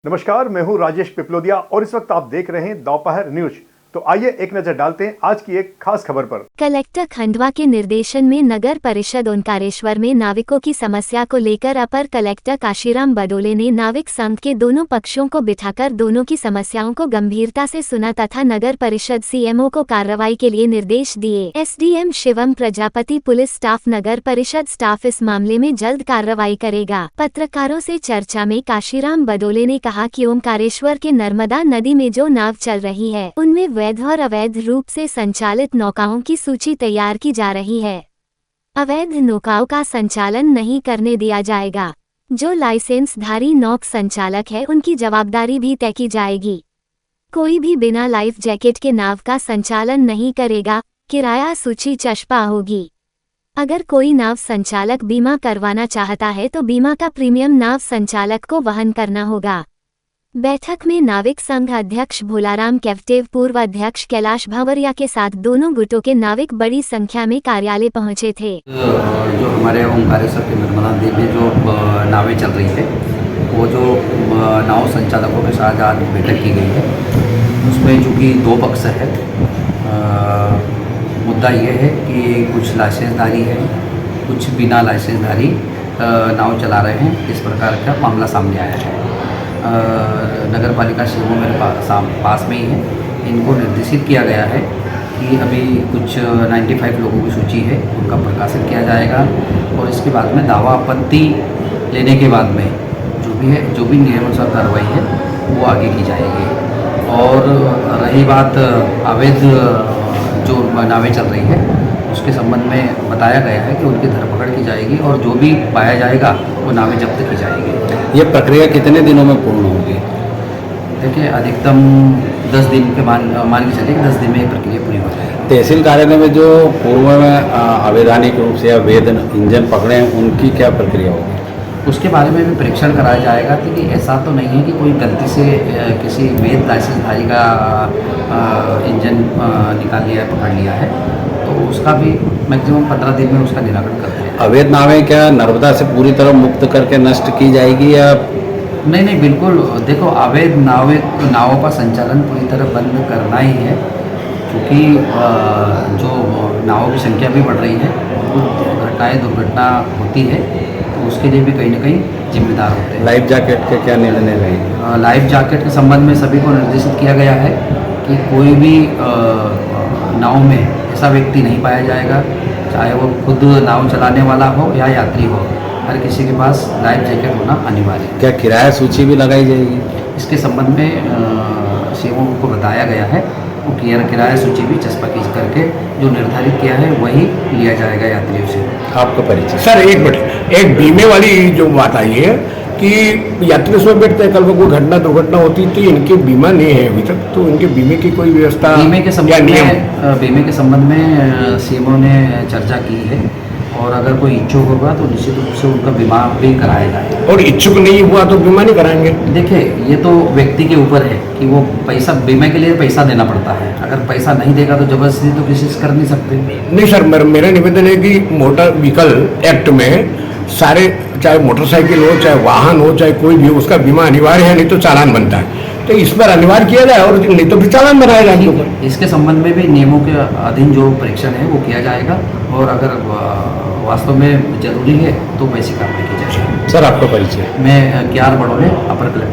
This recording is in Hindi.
नमस्कार, मैं हूं राजेश पिपलोदिया और इस वक्त आप देख रहे हैं दोपहर न्यूज। तो आइए एक नजर डालते हैं आज की एक खास खबर पर। कलेक्टर खंडवा के निर्देशन में नगर परिषद ओंकारेश्वर में नाविकों की समस्या को लेकर अपर कलेक्टर काशीराम बडोले ने नाविक संघ के दोनों पक्षों को बिठाकर दोनों की समस्याओं को गंभीरता से सुना तथा नगर परिषद सीएमओ को कार्रवाई के लिए निर्देश दिए। SDM Shivam Prajapati, police staff, नगर परिषद स्टाफ इस मामले में जल्द कार्रवाई करेगा। पत्रकारों से चर्चा में काशीराम बडोले ने कहा कि ओंकारेश्वर के नर्मदा नदी में जो नाव चल रही है उनमें वैध और अवैध रूप से संचालित नौकाओं की सूची तैयार की जा रही है। अवैध नौकाओं का संचालन नहीं करने दिया जाएगा। जो लाइसेंसधारी नौक संचालक है उनकी जवाबदारी भी तय की जाएगी। कोई भी बिना लाइफ जैकेट के नाव का संचालन नहीं करेगा। किराया सूची चस्पा होगी। अगर कोई नाव संचालक बीमा करवाना चाहता है तो बीमा का प्रीमियम नाव संचालक को वहन करना होगा। बैठक में नाविक संघ अध्यक्ष भोलाराम केवटेव, पूर्व अध्यक्ष कैलाश भंवरिया के साथ दोनों गुटों के नाविक बड़ी संख्या में कार्यालय पहुंचे थे। जो हमारे ओंकारेश्वर के नर्मदा नदी में जो नावें चल रही है, वो जो नाव संचालकों के साथ आज बैठक की गई है, उसमें चूँकि दो पक्ष है। मुद्दा ये है कि कुछ लाइसेंसधारी है, कुछ बिना लाइसेंसधारी नाव चला रहे हैं। इस प्रकार का मामला सामने आया है। नगर पालिका सीएमओ मेरे पास में ही है। इनको निर्देशित किया गया है कि अभी कुछ 95 लोगों की सूची है, उनका प्रकाशन किया जाएगा और इसके बाद में दावा आपत्ति लेने के बाद में जो भी नियमानुसार कार्रवाई है वो आगे की जाएगी। और रही बात अवैध जो नावें चल रही है, उसके संबंध में बताया गया है कि उनकी धरपकड़ की जाएगी और जो भी पाया जाएगा वो नावें जब्त की जाएगी। ये प्रक्रिया कितने दिनों में पूर्ण होगी? देखिए, अधिकतम 10 दिन के मान के चलिए कि 10 दिन में ये प्रक्रिया पूरी हो जाएगी। तहसील कार्यालय में जो पूर्व में अवैधानिक रूप से अवैध इंजन पकड़े हैं, उनकी क्या प्रक्रिया होगी? उसके बारे में भी परीक्षण कराया जाएगा कि ऐसा तो नहीं है कि कोई गलती से किसी वैध लाइसेंसधारी का इंजन निकाल लिया है, पकड़ लिया है, तो उसका भी मैक्सिमम 15 दिन में उसका निराकरण करते हैं। अवैध नावें क्या नर्मदा से पूरी तरह मुक्त करके नष्ट की जाएगी या? नहीं, बिल्कुल। देखो, अवैध नावों का संचालन पूरी तरह बंद करना ही है, क्योंकि जो नावों की संख्या भी बढ़ रही है, दुर्घटना होती है, तो उसके लिए भी कहीं ना कहीं जिम्मेदार होते हैं। लाइफ जैकेट के क्या निर्णय रहेंगे? लाइफ जैकेट के संबंध में सभी को निर्देशित किया गया है कि कोई भी नाव में ऐसा व्यक्ति नहीं पाया जाएगा, चाहे वो खुद नाव चलाने वाला हो या यात्री हो, हर किसी के पास लाइफ जैकेट होना अनिवार्य है। क्या किराया सूची भी लगाई जाएगी? इसके संबंध में सीएमओ को बताया गया है, वो किराया सूची भी चस्पा करके जो निर्धारित किया है वही लिया जाएगा यात्रियों से। आपका परिचय? सर एक मिनट, एक बीमे वाली जो बात आई है कि यात्री उसमें बैठते हैं, कल को कोई दुर्घटना होती तो इनके बीमा नहीं है अभी तक, तो इनके बीमे की कोई व्यवस्था? बीमे के संबंध में सीएमओ ने चर्चा की है और अगर कोई इच्छुक होगा तो निश्चित रूप से उनका बीमा भी कराया जाएगा। और इच्छुक नहीं हुआ तो बीमा नहीं कराएंगे? देखिए, ये तो व्यक्ति के ऊपर है कि वो पैसा, बीमा के लिए पैसा देना पड़ता है। अगर पैसा नहीं देगा तो जबरदस्ती तो किसी से कर नहीं सकते। नहीं सर, मेरा निवेदन है कि मोटर व्हीकल एक्ट में सारे, चाहे मोटरसाइकिल हो, चाहे वाहन हो, चाहे कोई भी हो, उसका बीमा अनिवार्य है, नहीं तो चालान बनता है। तो इस पर अनिवार्य किया जाए और नहीं तो फिर चालान बनाया जाए। इसके संबंध में भी नियमों के अधीन जो परीक्षण है वो किया जाएगा और अगर वास्तव में जरूरी है तो वैसी कार्रवाई की जाएगी। सर आपका परिचय? मैं KR बडोले, अपर कलेक्टर।